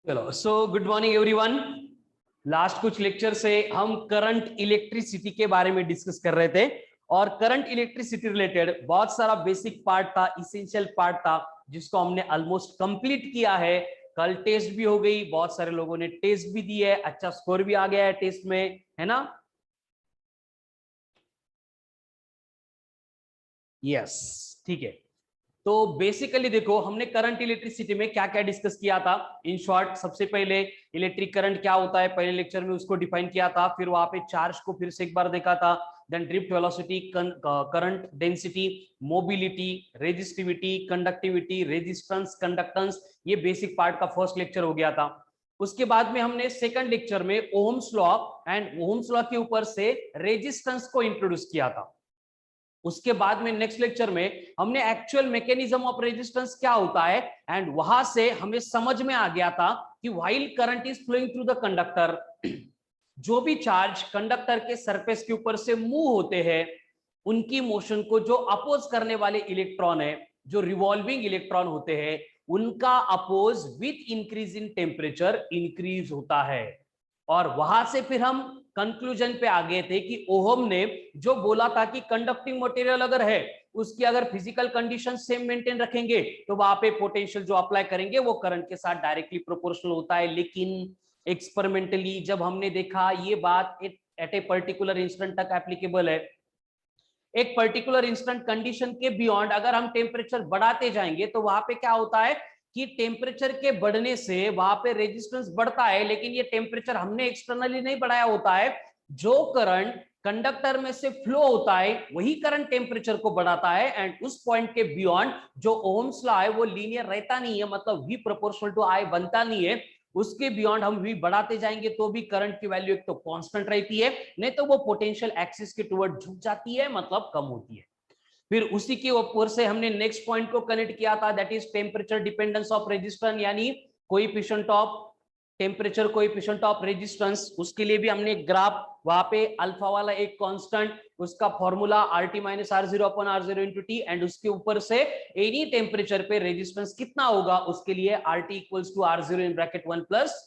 चलो, so good morning everyone. Last कुछ lecture से हम करंट इलेक्ट्रिसिटी के बारे में डिस्कस कर रहे थे और करंट इलेक्ट्रिसिटी रिलेटेड बहुत सारा बेसिक पार्ट था, इसेंशियल पार्ट था, जिसको हमने ऑलमोस्ट कंप्लीट किया है। कल टेस्ट भी हो गई, बहुत सारे लोगों ने टेस्ट भी दी है, अच्छा स्कोर भी आ गया है टेस्ट में, है ना? यस, ठीक है। तो बेसिकली देखो, हमने करंट इलेक्ट्रिसिटी में क्या क्या डिस्कस किया था। इन शॉर्ट, सबसे पहले इलेक्ट्रिक करंट क्या होता है, पहले लेक्चर में उसको डिफाइन किया था। फिर वहां पे चार्ज को फिर से एक बार देखा था। Then drift velocity, current density, mobility, resistivity, conductivity, resistance, conductance, ये बेसिक पार्ट का फर्स्ट लेक्चर हो गया था। उसके बाद में हमने सेकंड लेक्चर में Ohm's law and Ohm's law के ऊपर से रेजिस्टेंस को इंट्रोड्यूस किया था। उसके बाद में नेक्स्ट लेक्चर में हमने एक्चुअल मैकेनिज्म ऑफ रेजिस्टेंस क्या होता है, एंड वहां से हमें समझ में आ गया था कि while current is flowing through the conductor, जो भी चार्ज कंडक्टर के सरफेस के ऊपर से मूव होते हैं, उनकी मोशन को जो अपोज करने वाले इलेक्ट्रॉन है, जो रिवॉल्विंग इलेक्ट्रॉन होते हैं, उनका oppose with increase in temperature increase होता है। और वहां से फिर हम कंक्लूजन पे आ गए थे कि ओहम ने जो बोला था कि कंडक्टिंग मटेरियल अगर है, उसकी अगर फिजिकल कंडीशन सेम मेंटेन रखेंगे तो वहां पे पोटेंशियल जो अप्लाई करेंगे वो करंट के साथ डायरेक्टली प्रोपोर्शनल होता है। लेकिन एक्सपेरिमेंटली जब हमने देखा ये बात एट ए पर्टिकुलर इंस्टेंट तक एप्लीकेबल है, एक पर्टिकुलर इंस्टेंट कंडीशन के बियॉन्ड अगर हम टेम्परेचर बढ़ाते जाएंगे तो वहां पे क्या होता है कि टेम्परेचर के बढ़ने से वहां पे रेजिस्टेंस बढ़ता है, लेकिन ये टेम्परेचर हमने एक्सटर्नली नहीं बढ़ाया होता है। जो करंट कंडक्टर में से फ्लो होता है वही करंट टेम्परेचर को बढ़ाता है, एंड उस पॉइंट के बियॉन्ड जो ओम्स लॉ है वो लीनियर रहता नहीं है, मतलब V प्रोपोर्शनल टू I बनता नहीं है। उसके बियॉन्ड हम V बढ़ाते जाएंगे तो भी करंट की वैल्यू एक तो कांस्टेंट रहती है, नहीं तो वो पोटेंशियल एक्सिस के टुवर्ड झुक जाती है, मतलब कम होती है। फिर उसी के ऊपर से हमने नेक्स्ट पॉइंट को कनेक्ट किया था, that is temperature dependence of resistance, यानी coefficient of temperature, coefficient of resistance. उसके लिए भी हमने एक ग्राफ, वहां पे अल्फा वाला एक कांस्टेंट, उसका formula RT minus R0 upon R0 into T, and उसके ऊपर से एनी टेम्परेचर पे रेजिस्टेंस कितना होगा उसके लिए RT equals to R0 in bracket 1 plus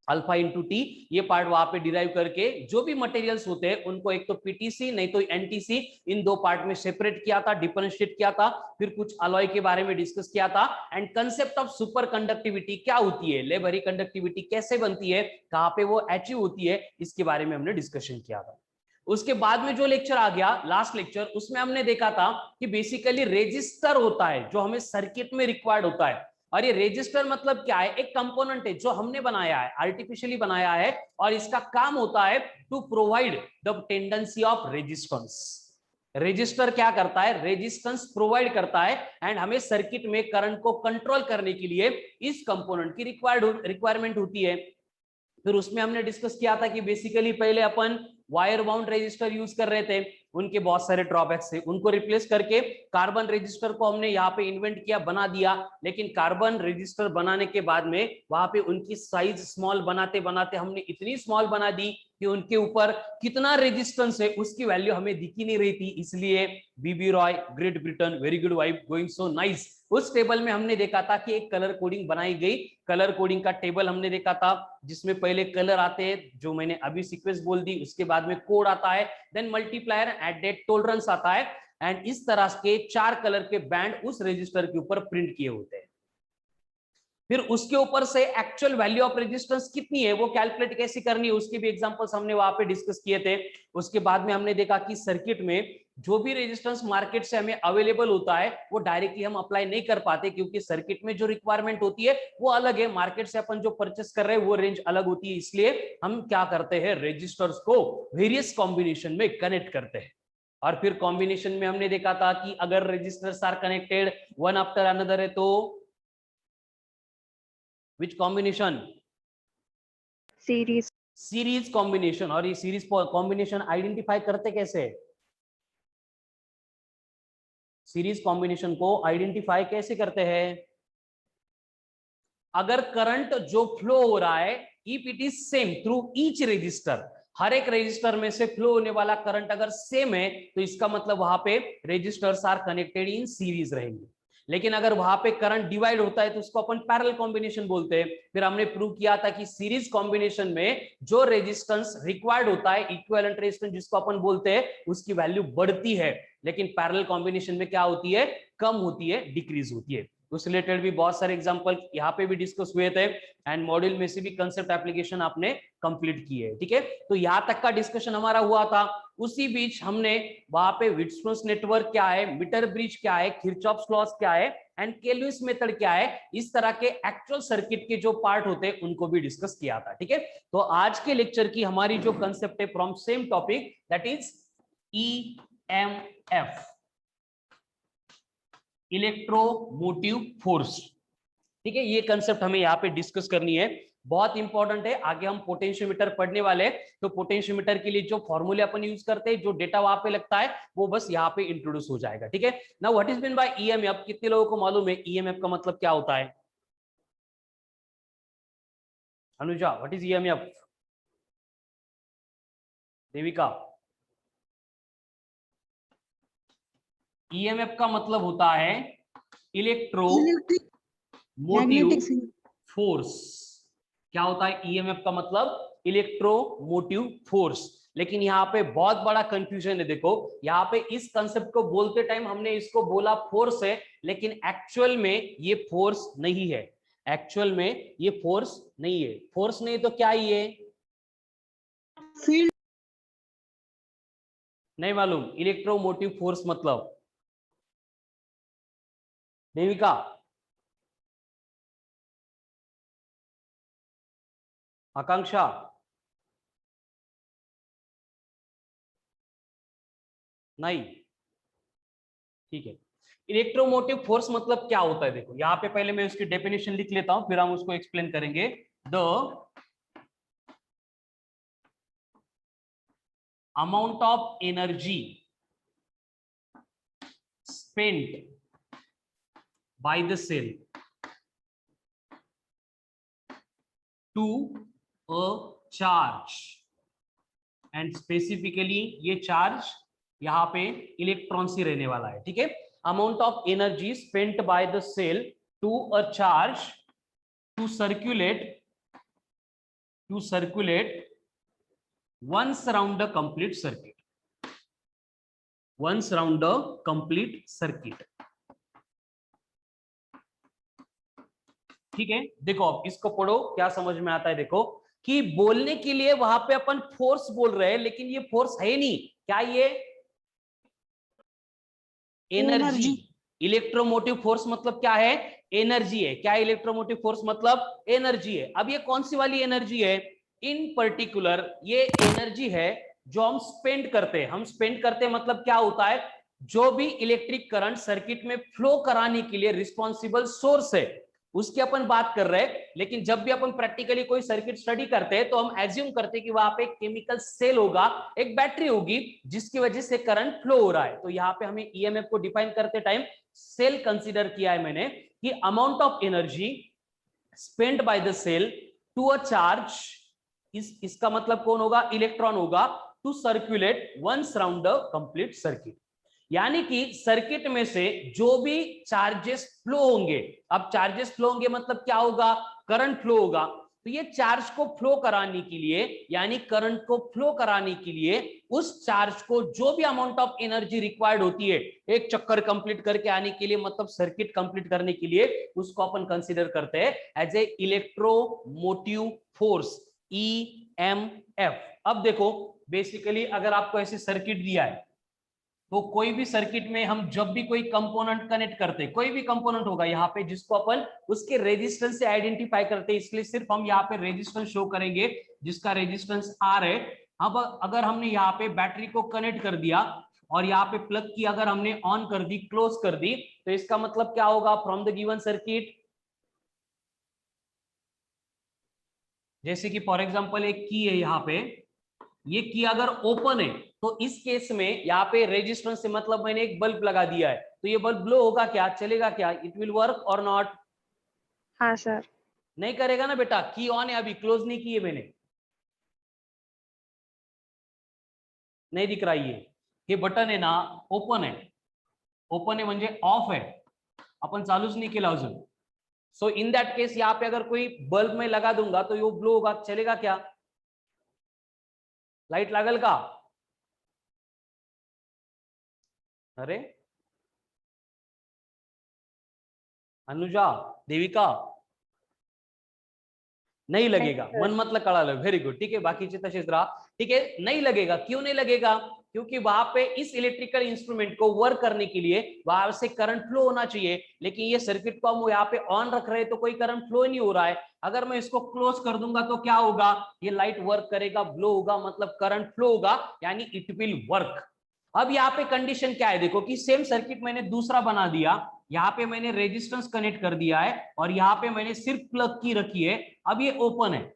alpha into T. ये पार्ट वहां पे डिराइव करके जो भी मटेरियल्स होते हैं उनको एक तो पीटीसी नहीं तो एनटीसी, इन दो पार्ट में सेपरेट किया था, डिफरेंशिएट किया था। फिर कुछ अलॉय के बारे में डिस्कस किया था, and concept of super conductivity क्या होती है, लेबरी कंडक्टिविटी कैसे बनती है, कहां पे वो अचीव होती है, इसके बारे में हमने डिस्कशन किया था। उसके बाद में जो लेक्चर आ गया, लास्ट लेक्चर, उसमें हमने देखा था कि बेसिकली रेजिस्टर होता है जो हमें सर्किट में रिक्वायर्ड होता है। और ये रेजिस्टर मतलब क्या है, एक कंपोनेंट है जो हमने बनाया है, आर्टिफिशियली बनाया है, और इसका काम होता है to provide the tendency of resistance. Resistor क्या करता है, रेजिस्टेंस प्रोवाइड करता है, एंड हमें सर्किट में करंट को कंट्रोल करने के लिए इस कंपोनेंट की रिक्वायरमेंट होती है। फिर उसमें हमने डिस्कस किया था कि बेसिकली पहले अपन वायर बाउंड रेजिस्टर यूज कर रहे थे, उनके बहुत सारे ड्रॉबैक्स थे, उनको रिप्लेस करके कार्बन रेजिस्टर को हमने यहाँ पे इन्वेंट किया, बना दिया। लेकिन कार्बन रेजिस्टर बनाने के बाद में वहां पे उनकी साइज स्मॉल बनाते बनाते हमने इतनी स्मॉल बना दी कि उनके ऊपर कितना रेजिस्टेंस है उसकी वैल्यू हमें दिख ही नहीं रही थी। इसलिए B B Roy, Great Britain, very good vibe, going so nice, उस टेबल में हमने देखा था कि एक कलर कोडिंग बनाई गई। कलर कोडिंग का टेबल हमने देखा था, जिसमें पहले कलर आते हैं जो मैंने अभी सीक्वेंस बोल दी, उसके बाद में कोड आता है, देन मल्टीप्लायर, एट डेट, टॉलरेंस आता है, एंड इस तरह के 4 कलर के बैंड उस रजिस्टर के ऊपर प्रिंट किए होते हैं। फिर उसके ऊपर से एक्चुअल वैल्यू ऑफ रेजिस्टेंस कितनी है वो कैलकुलेट कैसे करनी है, उसके भी एग्जांपल्स हमने वहां पे डिस्कस किए थे। उसके बाद में हमने देखा कि सर्किट में जो भी रेजिस्टेंस मार्केट से हमें अवेलेबल होता है वो डायरेक्टली हम अप्लाई नहीं कर पाते, क्योंकि सर्किट में जो रिक्वायरमेंट होती है वो अलग है, मार्केट से अपन जो परचेस कर रहे हैं वो रेंज अलग होती है। इसलिए हम क्या करते हैं, रेजिस्टर्स को वेरियस कॉम्बिनेशन में कनेक्ट करते हैं। और फिर कॉम्बिनेशन में हमने देखा था कि अगर resistors are connected one after another है तो विच कॉम्बिनेशन, सीरीज कॉम्बिनेशन। और ये सीरीज कॉम्बिनेशन आइडेंटिफाई करते कैसे, सीरीज कॉम्बिनेशन को आइडेंटिफाई कैसे करते हैं, अगर करंट जो फ्लो हो रहा है if it is same through each resistor, हर एक रेजिस्टर में से फ्लो होने वाला करंट अगर सेम है तो इसका मतलब वहां पे resistors are connected in series रहेंगे। लेकिन अगर वहां पे करंट डिवाइड होता है तो उसको अपन पैरेलल कॉम्बिनेशन बोलते हैं। फिर हमने प्रूव किया था कि सीरीज कॉम्बिनेशन में जो रेजिस्टेंस रिक्वायर्ड होता है, इक्विवेलेंट रेजिस्टेंस जिसको अपन बोलते हैं, उसकी वैल्यू बढ़ती है, लेकिन पैरेलल कॉम्बिनेशन में क्या होती है, कम होती है, डिक्रीज होती है। उस रिलेटेड भी बहुत सारे एग्जांपल यहाँ पे भी डिस्कस हुए थे एंड मॉड्यूल में से भी कंसेप्ट एप्लीकेशन आपने कंप्लीट की है। ठीक है, तो यहां तक का डिस्कशन हमारा हुआ था। उसी बीच हमने वहां पे व्हिटस्टोन्स नेटवर्क क्या है, मीटर ब्रिज क्या है, किरचॉफ्स लॉस क्या है एंड केल्विन्स मेथड क्या है, इस तरह के एक्चुअल सर्किट के जो पार्ट होते हैं उनको भी डिस्कस किया था। ठीक है, तो आज के लेक्चर की हमारी जो कंसेप्ट है from same topic, that is EMF, electromotive force. ठीक है, ये कंसेप्ट हमें यहाँ पे डिस्कस करनी है, बहुत इंपॉर्टेंट है। आगे हम पोटेंशियोमीटर पढ़ने वाले हैं, तो पोटेंशियोमीटर के लिए जो फॉर्मूले अपन यूज करते हैं, जो डेटा वहां पे लगता है, वो बस यहाँ पे इंट्रोड्यूस हो जाएगा। ठीक है, now what is mean by EMF, कितने लोगों को मालूम है ईएमएफ का मतलब क्या होता है? Anuja, what is EMF? Devika, EMF का मतलब होता है इलेक्ट्रो मोटिव फोर्स। क्या होता है ईएमएफ का मतलब? Electromotive force. लेकिन यहाँ पे बहुत बड़ा कंफ्यूजन है। देखो यहाँ पे इस कंसेप्ट को बोलते टाइम हमने इसको बोला फोर्स है, लेकिन एक्चुअल में ये फोर्स नहीं है। एक्चुअल में ये फोर्स नहीं है। फोर्स नहीं तो क्या ही है? फील्ड। नहीं मालूम इलेक्ट्रोमोटिव फोर्स मतलब? देविका, आकांक्षा, नहीं? ठीक है, इलेक्ट्रोमोटिव फोर्स मतलब क्या होता है? देखो यहाँ पे पहले मैं उसकी डेफिनेशन लिख लेता हूं, फिर हम उसको एक्सप्लेन करेंगे। The amount of energy spent by the cell to a charge, and specifically ये चार्ज यहाँ पे इलेक्ट्रॉन से रहने वाला है। ठीक है, amount of energy spent by the cell to a charge to circulate once around the complete circuit, once around the complete circuit। ठीक है, देखो अब इसको पढ़ो, क्या समझ में आता है? देखो कि बोलने के लिए वहां पे अपन फोर्स बोल रहे हैं, लेकिन ये फोर्स है नहीं। क्या ये? एनर्जी। इलेक्ट्रोमोटिव फोर्स मतलब क्या है? एनर्जी है। क्या इलेक्ट्रोमोटिव फोर्स मतलब? एनर्जी है। अब ये कौन सी वाली एनर्जी है? इन पर्टिकुलर ये एनर्जी है जो हम स्पेंड करते हैं। हम स्पेंड करते हैं मतलब क्या होता है? जो भी इलेक्ट्रिक करंट सर्किट में फ्लो कराने के लिए रिस्पॉन्सिबल सोर्स है, उसकी अपन बात कर रहे हैं। लेकिन जब भी अपन प्रैक्टिकली कोई सर्किट स्टडी करते हैं तो हम एज्यूम करते हैं कि वहां पे एक केमिकल सेल होगा, एक बैटरी होगी, जिसकी वजह से करंट फ्लो हो रहा है। तो यहाँ पे हमें ईएमएफ को डिफाइन करते टाइम सेल कंसीडर किया है मैंने, कि amount of energy spent by the cell to a charge, इसका मतलब कौन होगा? इलेक्ट्रॉन होगा, to circulate once round the complete circuit. यानी कि सर्किट में से जो भी चार्जेस फ्लो होंगे, अब चार्जेस फ्लो होंगे मतलब क्या होगा? करंट फ्लो होगा। तो ये चार्ज को फ्लो कराने के लिए, यानी करंट को फ्लो कराने के लिए, उस चार्ज को जो भी अमाउंट ऑफ एनर्जी रिक्वायर्ड होती है एक चक्कर कंप्लीट करके आने के लिए, मतलब सर्किट कंप्लीट करने के लिए, उसको अपन कंसीडर करते हैं as a electromotive force, EMF. अब देखो बेसिकली अगर आपको ऐसे सर्किट दिया है, तो कोई भी सर्किट में हम जब भी कोई कंपोनेंट कनेक्ट करते हैं, कोई भी कंपोनेंट होगा यहाँ पे जिसको अपन उसके रेजिस्टेंस से आइडेंटिफाई करते हैं, इसलिए सिर्फ हम यहाँ पे रेजिस्टेंस शो करेंगे जिसका रेजिस्टेंस आर है। अब अगर हमने यहाँ पे बैटरी को कनेक्ट कर दिया और यहाँ पे प्लग की अगर हमने ऑन कर दी, क्लोज कर दी, तो इसका मतलब क्या होगा? फ्रॉम द गिवन सर्किट, जैसे कि फॉर एग्जांपल एक की है यहाँ पे, ये की अगर ओपन है तो इस केस में यहाँ पे रेजिस्टेंस से मतलब मैंने एक बल्ब लगा दिया है, तो ये बल्ब ब्लो होगा क्या? चलेगा क्या? इट विल वर्क और नॉट? हाँ सर। नहीं करेगा ना बेटा, की ऑन है, अभी क्लोज नहीं की है मैंने। नहीं दिख रहा ये बटन है ना, ओपन है। ओपन है म्हणजे ऑफ है। आपण चालूच नाही केला अजून. सो इन दैट केस यहाँ पे अगर कोई बल्ब में लगा दूंगा तो ये ब्लो होगा, चलेगा क्या? लाइट लागल का? अरे अनुजा, देविका, नहीं लगेगा. मन मतलब कळालं, व्हेरी गुड. ठीक आहे, बाकीचे तसेच राहा. ठीक है, नहीं लगेगा. क्यों नहीं लगेगा? क्योंकि वहां पे इस इलेक्ट्रिकल इंस्ट्रूमेंट को वर्क करने के लिए वहां से करंट फ्लो होना चाहिए, लेकिन ये सर्किट को हम यहाँ पे ऑन रख रहे हैं तो कोई करंट फ्लो नहीं हो रहा है. अगर मैं इसको क्लोज कर दूंगा तो क्या होगा? ये लाइट वर्क करेगा, ब्लो होगा, मतलब करंट फ्लो होगा, यानी इट विल वर्क. अब यहाँ पे कंडीशन क्या है, देखो कि सेम सर्किट मैंने दूसरा बना दिया. यहाँ पे मैंने रेजिस्टेंस कनेक्ट कर दिया है और यहाँ पे मैंने सिर्फ प्लग की रखी है. अब ये ओपन है,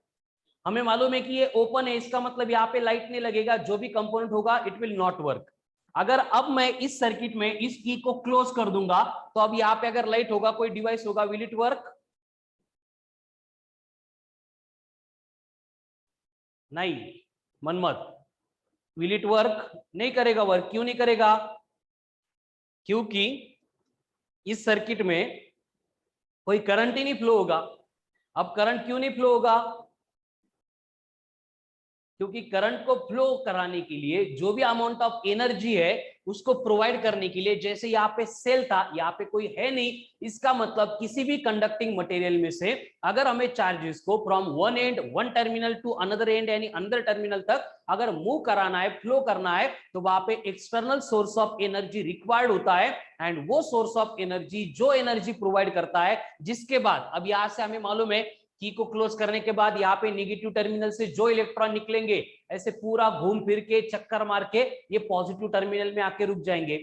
हमें मालूम है कि ये ओपन है, इसका मतलब यहाँ पे लाइट नहीं लगेगा, जो भी कंपोनेंट होगा इट विल नॉट वर्क. अगर अब मैं इस सर्किट में इस की को क्लोज कर दूंगा तो अब यहाँ पे अगर लाइट होगा, कोई डिवाइस होगा, विल इट वर्क? नहीं, मनमत. Will it work? नहीं करेगा वर्क. क्यों नहीं करेगा? क्योंकि इस सर्किट में कोई करंट ही नहीं फ्लो होगा. अब करंट क्यों नहीं फ्लो होगा? क्योंकि करंट को फ्लो कराने के लिए जो भी अमाउंट ऑफ एनर्जी है उसको प्रोवाइड करने के लिए, जैसे यहाँ पे सेल था, यहाँ पे कोई है नहीं, इसका मतलब किसी भी कंडक्टिंग मटेरियल में से अगर हमें चार्जेस को from one end, one terminal to another end यानी अनदर टर्मिनल तक अगर मूव कराना है, फ्लो करना है, तो वहां पे external source of energy required होता है. एंड वो सोर्स ऑफ एनर्जी जो एनर्जी प्रोवाइड करता है, जिसके बाद अब यहां से हमें मालूम है की को क्लोज करने के बाद यहाँ पे नेगेटिव टर्मिनल से जो इलेक्ट्रॉन निकलेंगे ऐसे पूरा घूम फिर के चक्कर मार के ये पॉजिटिव टर्मिनल में आके रुक जाएंगे.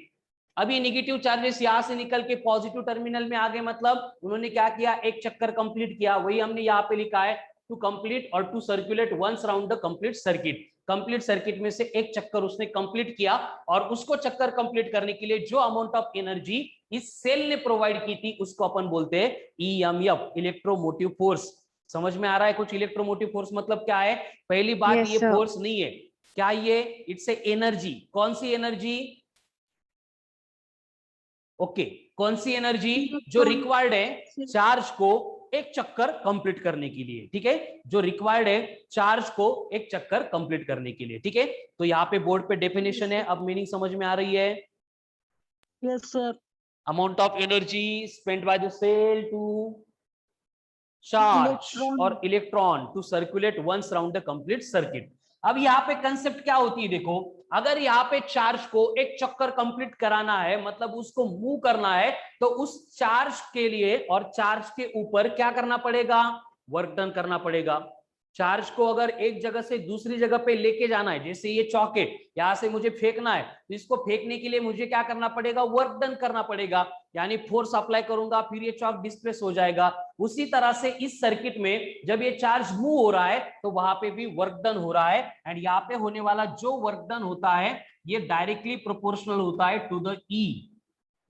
अभी नेगेटिव चार्जेस यहाँ से निकल के पॉजिटिव टर्मिनल में आ गए, मतलब उन्होंने क्या किया, एक चक्कर कंप्लीट किया. वही हमने यहाँ पे लिखा है, टू कंप्लीट और to circulate once round the complete circuit. Complete circuit में से एक चक्कर उसने कंप्लीट किया और उसको चक्कर कंप्लीट करने के लिए जो अमाउंट ऑफ एनर्जी इस सेल ने प्रोवाइड की थी उसको अपन बोलते हैं ईएमएफ, इलेक्ट्रोमोटिव फोर्स. समझ में आ रहा है कुछ? इलेक्ट्रोमोटिव फोर्स मतलब क्या है? पहली बात, Yes, ये sir. फोर्स नहीं है. क्या ये? It's a energy. कौन सी एनर्जी? ओके, कौन सी एनर्जी? जो रिक्वायर्ड है चार्ज को एक चक्कर कंप्लीट करने के लिए. ठीक है, जो रिक्वायर्ड है चार्ज को एक चक्कर कंप्लीट करने के लिए. ठीक है, तो यहाँ पे बोर्ड पे डेफिनेशन है, अब मीनिंग समझ में आ रही है? Yes sir. Amount of energy spent by the cell to charge और electron to circulate once round the complete circuit. अब यहाँ पे कंसेप्ट क्या होती है, देखो, अगर यहाँ पे चार्ज को एक चक्कर कंप्लीट कराना है, मतलब उसको मूव करना है, तो उस चार्ज के लिए और चार्ज के ऊपर क्या करना पड़ेगा? वर्क डन करना पड़ेगा. चार्ज को अगर एक जगह से दूसरी जगह पे लेके जाना है, जैसे ये चौक है, यहां से मुझे फेंकना है, तो इसको फेंकने के लिए मुझे क्या करना पड़ेगा? वर्क डन करना पड़ेगा, यानी फोर्स अप्लाई करूंगा, फिर ये चौक डिस्प्लेस हो जाएगा. उसी तरह से इस सर्किट में जब ये चार्ज मूव हो रहा है तो वहां पे भी वर्क डन हो रहा है. एंड यहाँ पे होने वाला जो वर्क डन होता है ये डायरेक्टली प्रोपोर्शनल होता है टू द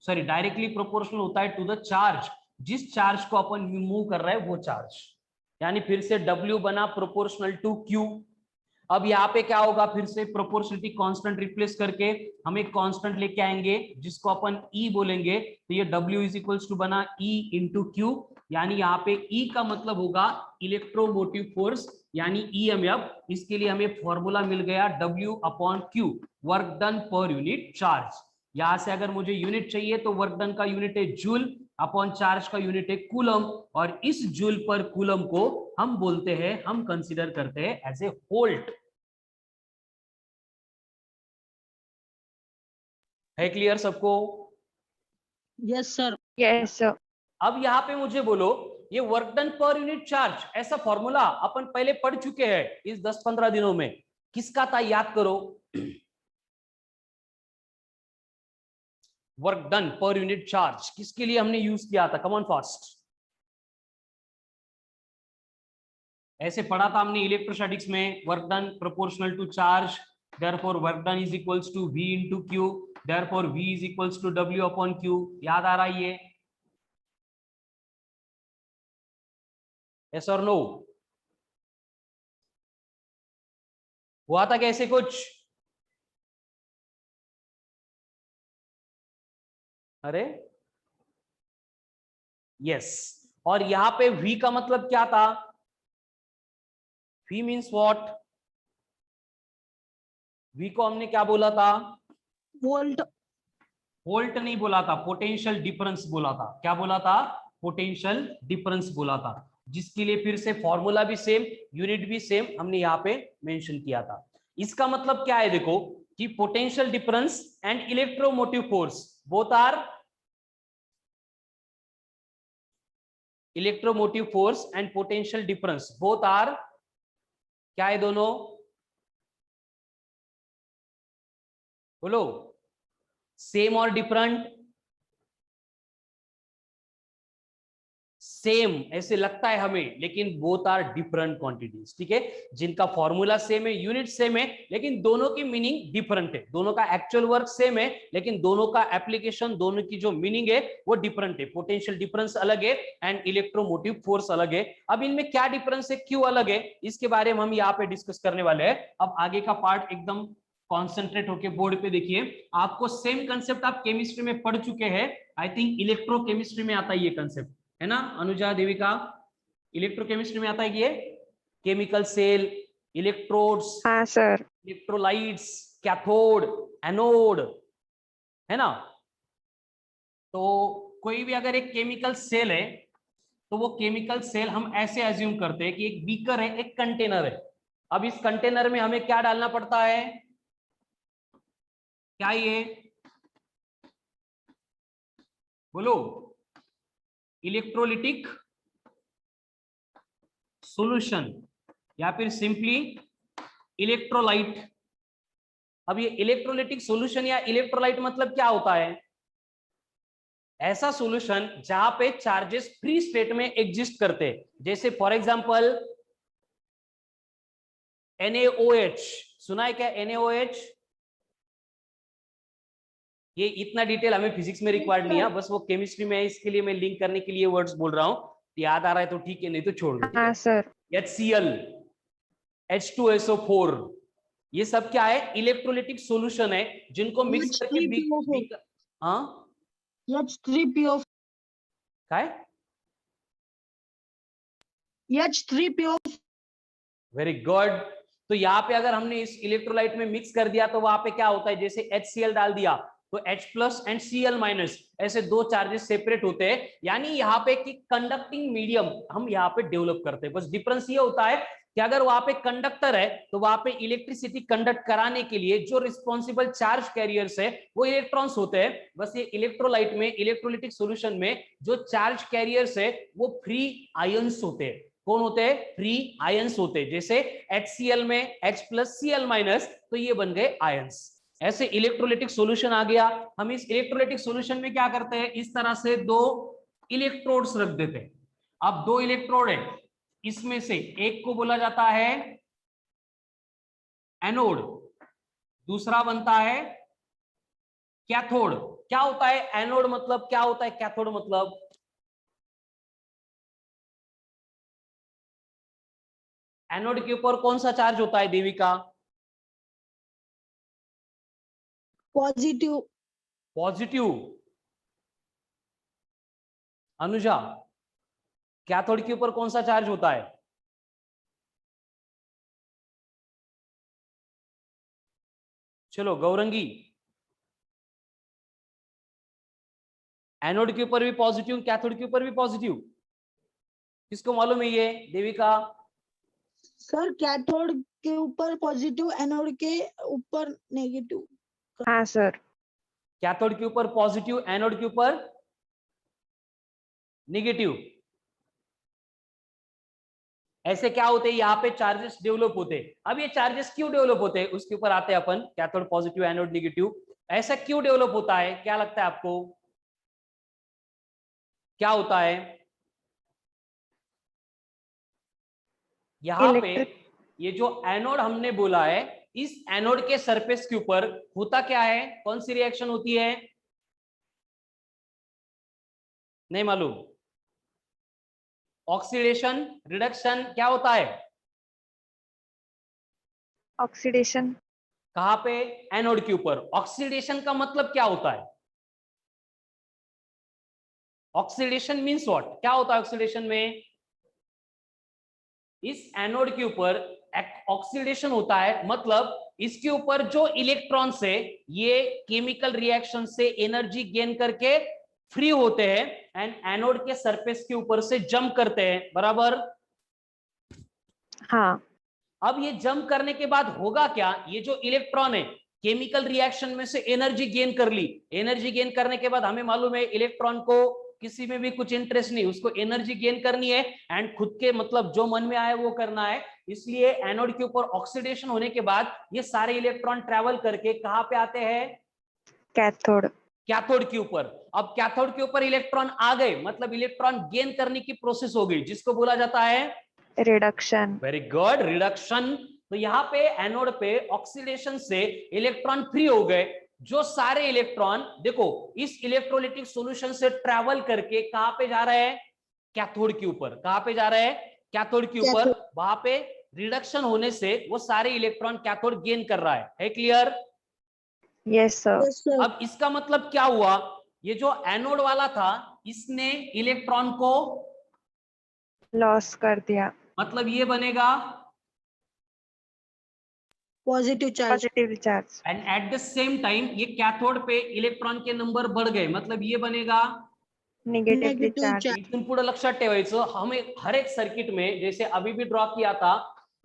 डायरेक्टली प्रोपोर्शनल होता है टू द चार्ज. जिस चार्ज को अपन मूव कर रहे हैं वो चार्ज, यानी फिर से W बना प्रोपोर्शनल टू Q. अब यहाँ पे क्या होगा, फिर से प्रोपोर्शनलिटी कांस्टेंट रिप्लेस करके हम एक कांस्टेंट लेके आएंगे जिसको अपन E बोलेंगे, तो ये W इज इक्वल्स टू बना E इंटू Q, यानी यहाँ पे E का मतलब होगा इलेक्ट्रोमोटिव फोर्स यानी EMF. इसके लिए हमें फॉर्मूला मिल गया W upon Q, work done per unit charge. यहां से अगर मुझे यूनिट चाहिए तो वर्क डन का यूनिट है जूल, अपॉन चार्ज का यूनिट है कूलम, और इस जूल पर कूलम को हम बोलते हैं, हम कंसीडर करते हैं एज ए वोल्ट. है क्लियर सबको? Yes sir. Yes, sir. अब यहां पे मुझे बोलो, ये work done per unit charge ऐसा फॉर्मूला अपन पहले पढ़ चुके हैं इस 10-15 दिनों में. किसका था याद करो? Work done per unit charge किसके लिए हमने यूज किया था? Come on fast. ऐसे पढ़ा था हमने इलेक्ट्रोस्टैटिक्स में, work done proportional to charge, therefore work done is equals to V into Q, therefore V is equals to W upon Q. याद आ रहा है ये? यस और नो? हुआ था कैसे कुछ? अरे यस। और यहां पे V का मतलब क्या था? V means what? V को हमने क्या बोला था? वोल्ट। वोल्ट नहीं बोला था, पोटेंशियल डिफरेंस बोला था। क्या बोला था? पोटेंशियल डिफरेंस बोला था, जिसके लिए फिर से फॉर्मूला भी सेम, यूनिट भी सेम हमने यहाँ पे मेंशन किया था। इसका मतलब क्या है देखो, कि potential difference and electromotive force both are, electromotive force and potential difference both are, क्या है दोनों? बोलो, सेम और डिफरेंट? सेम ऐसे लगता है हमें, लेकिन बोथ आर डिफरेंट क्वांटिटीज, ठीक है। जिनका फॉर्मूला सेम है, यूनिट सेम है, लेकिन दोनों की मीनिंग डिफरेंट है। दोनों का एक्चुअल वर्क सेम है, लेकिन दोनों का एप्लीकेशन, दोनों की जो मीनिंग है वो डिफरेंट है। पोटेंशियल डिफरेंस अलग है एंड इलेक्ट्रोमोटिव फोर्स अलग है। अब इनमें क्या डिफरेंस है, क्यों अलग है, इसके बारे में हम यहाँ पे डिस्कस करने वाले हैं। अब आगे का पार्ट एकदम कॉन्सेंट्रेट होके बोर्ड पे देखिए। आपको सेम कंसेप्ट आप केमिस्ट्री में पढ़ चुके हैं, आई थिंक इलेक्ट्रोकेमिस्ट्री में आता है ये कंसेप्ट, है ना अनुजा, देविका? इलेक्ट्रोकेमिस्ट्री में आता है कि ये केमिकल सेल, इलेक्ट्रोड्स, हाँ सर। इलेक्ट्रोलाइट्स, कैथोड, एनोड, है ना? तो कोई भी अगर एक केमिकल सेल है, तो वो केमिकल सेल हम ऐसे एज्यूम करते हैं कि एक बीकर है, एक कंटेनर है। अब इस कंटेनर में हमें क्या डालना पड़ता है? क्या ये? बोलो, इलेक्ट्रोलिटिक सॉल्यूशन या फिर सिंपली इलेक्ट्रोलाइट। अब ये इलेक्ट्रोलिटिक सॉल्यूशन या इलेक्ट्रोलाइट मतलब क्या होता है? ऐसा सॉल्यूशन जहां पे चार्जेस फ्री स्टेट में एग्जिस्ट करते हैं, जैसे फॉर एग्जांपल NaOH। सुना है क्या NaOH? ये इतना डिटेल हमें फिजिक्स में रिक्वायर्ड नहीं है, बस वो केमिस्ट्री में है, इसके लिए मैं लिंक करने के लिए वर्ड्स बोल रहा हूं। याद आ रहा है तो ठीक है, नहीं तो छोड़ दो, ठीक हाँ है। सर। HCl, H2SO4, ये सब क्या है? इलेक्ट्रोलिटिक सॉल्यूशन है, जिनको मिक्स करके हाँ H3PO क्या है? H3PO। Very good. तो यहाँ पे अगर हमने इस इलेक्ट्रोलाइट में मिक्स कर दिया तो वहां पे क्या होता है, जैसे HCl डाल दिया तो H+ एंड Cl-, ऐसे दो चार्जेस सेपरेट होते हैं। यानी यहाँ पे कि कंडक्टिंग मीडियम हम यहाँ पे डेवलप करते हैं। बस डिफरेंस ये होता है कि अगर वहां पे कंडक्टर है तो वहां पे इलेक्ट्रिसिटी कंडक्ट कराने के लिए जो रिस्पॉन्सिबल चार्ज कैरियर्स है वो इलेक्ट्रॉन्स होते हैं। बस ये इलेक्ट्रोलाइट में, इलेक्ट्रोलिटिक सॉल्यूशन में जो चार्ज कैरियर्स है वो फ्री आयंस होते हैं। कौन होते हैं? फ्री आयंस होते हैं। जैसे HCl में H+Cl-, तो ये बन गए आयंस। ऐसे इलेक्ट्रोलिटिक सॉल्यूशन आ गया। हम इस इलेक्ट्रोलिटिक सॉल्यूशन में क्या करते हैं, इस तरह से दो इलेक्ट्रोड्स रख देते हैं। अब दो इलेक्ट्रोड है, इसमें से एक को बोला जाता है एनोड, दूसरा बनता है कैथोड। क्या होता है एनोड मतलब, क्या होता है कैथोड मतलब? एनोड के ऊपर कौन सा चार्ज होता है Devika? Positive. Positive. Anuja, cathode के ऊपर कौन सा चार्ज होता है? चलो गौरंगी, एनोड के ऊपर भी पॉजिटिव, कैथोड के ऊपर भी पॉजिटिव। किसको मालूम है ये? देविका? सर कैथोड के ऊपर पॉजिटिव, एनोड के ऊपर नेगेटिव। हाँ सर। कैथोड के ऊपर पॉजिटिव, एनोड के ऊपर नेगेटिव। ऐसे क्या होते हैं, यहाँ पे चार्जेस डेवलप होते हैं। अब ये चार्जेस क्यों डेवलप होते हैं उसके ऊपर आते हैं अपन। कैथोड पॉजिटिव, एनोड नेगेटिव, ऐसा क्यों डेवलप होता है, क्या लगता है आपको? क्या होता है यहाँ पे? इलेक्ट्रिक। ये जो एनोड हमने बोला है, इस एनोड के सरफेस के ऊपर होता क्या है, कौन सी रिएक्शन होती है? नहीं मालूम? ऑक्सीडेशन, रिडक्शन, क्या होता है? ऑक्सीडेशन। कहां पे? एनोड के ऊपर। ऑक्सीडेशन का मतलब क्या होता है? ऑक्सीडेशन मीन्स व्हाट, क्या होता है ऑक्सीडेशन में? इस एनोड के ऊपर ऑक्सीडेशन होता है, मतलब इसके ऊपर जो इलेक्ट्रॉन्स है ये केमिकल रिएक्शन से एनर्जी गेन करके फ्री होते हैं एंड एनोड के सरफेस के ऊपर से जंप करते हैं, बराबर? हाँ अब ये जंप करने के बाद होगा क्या, ये जो इलेक्ट्रॉन है केमिकल रिएक्शन में से एनर्जी गेन कर ली, एनर्जी गेन करने के बाद हमें मालूम है इलेक्ट्रॉन को किसी में भी कुछ इंटरेस्ट नहीं, उसको एनर्जी गेन करनी है एंड खुद के मतलब जो मन में आए वो करना है, इसलिए एनोड के ऊपर ऑक्सीडेशन होने के बाद ये सारे इलेक्ट्रॉन ट्रेवल करके कहां पे आते हैं? कैथोड। कैथोड के ऊपर। अब कैथोड के ऊपर इलेक्ट्रॉन आ गए, मतलब इलेक्ट्रॉन गेन करने की प्रोसेस हो गई, जिसको बोला जाता है रिडक्शन। Very good, reduction. तो यहाँ पे एनोड पे ऑक्सीडेशन से इलेक्ट्रॉन फ्री हो गए, जो सारे इलेक्ट्रॉन देखो इस इलेक्ट्रोलिटिक सॉल्यूशन से ट्रैवल करके कहां पे जा रहे हैं? कैथोड के ऊपर। कहां पे जा रहे हैं? कैथोड के ऊपर। वहां पे रिडक्शन होने से वो सारे इलेक्ट्रॉन कैथोड गेन कर रहा है क्लियर? Yes sir. अब इसका मतलब क्या हुआ, ये जो एनोड वाला था इसने इलेक्ट्रॉन को लॉस कर दिया। मतलब ये बनेगा positive charge. Positive charge. And at the same time ये कैथोड पे इलेक्ट्रॉन के नंबर बढ़ गए, मतलब ये बनेगा निगेटिवली चार्ज। इथून पुढे लक्षात ठेवायचं, हमें हर एक सर्किट में जैसे अभी भी ड्रॉ किया था,